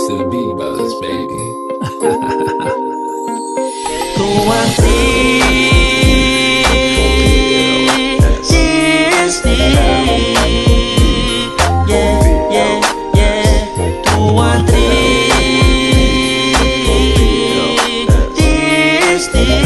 to the beat buzz, baby. 213 Disney. Yeah, yeah, yeah. 213 Disney.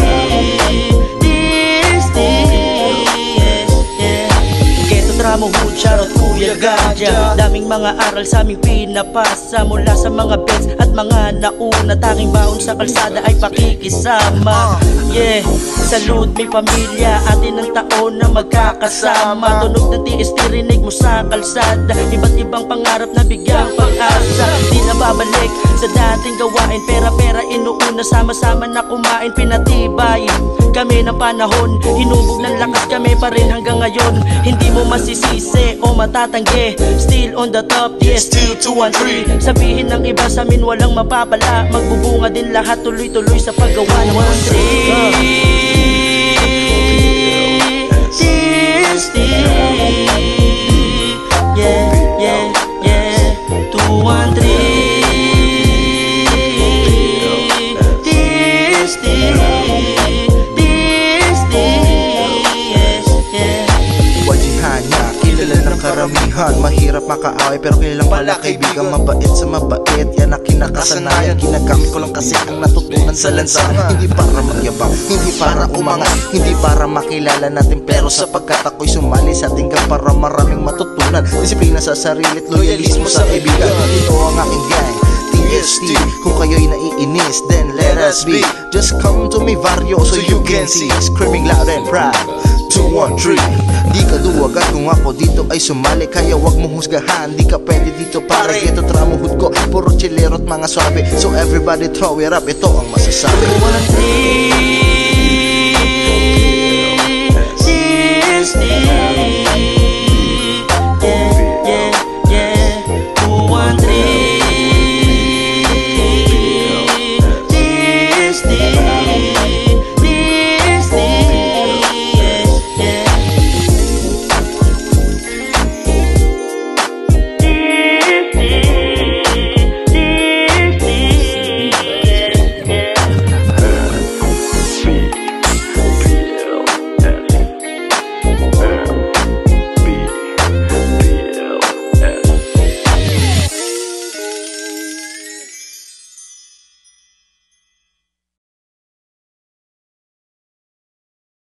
Drama hood, shoutout Kuya Gadya. Daming mga aral sa aming pinapasa, mula sa mga bets at mga nauna. Tanging baon sa kalsada ay pakikisama. Yeah, salud may pamilya, atin ang taon na magkakasama. Tunog ng TST rinig mo sa kalsada, iba't ibang pangarap na bigyang pag-asa. Di na babalik sa dating gawain, pera-pera inuuna, sama-sama na kumain. Pinatibay kami ng panahon, hinubog ng lakas kami pa rin hanggang ngayon. Hindi mo masisisi o matatanggi, still on the top, yes, still 213. Sabihin ng iba sa amin walang mapapala, magbubunga din lahat, tuloy-tuloy sa paggawa ng 1-3 Disney. Yeah, yeah, yeah. 213 Disney. Karamihan, mahirap makaaway pero kilalang pala kaibigan. Mabait sa mabait, yan ang kinakasanayan. Ginagamit ko lang kasi ang natutunan sa lansangan. Hindi para magyabang, hindi para umangat, hindi para makilala natin, pero sapagkat ako'y sumali sa ating gang para maraming matutunan. Disiplina sa sarili at loyalismo sa kaibigan. Ito ang aking gang, TST. Kung kayo'y naiinis, then let us be. Just come to me barrio so you can see, screaming loud and proud, 213. Di ka duwag at kung ako dito ay sumali, kaya wag mong husgahan, di ka pwede dito pare. Ito tramuhod ko, puro chilero at mga swabe, so everybody throw it up, ito ang masasabi. 213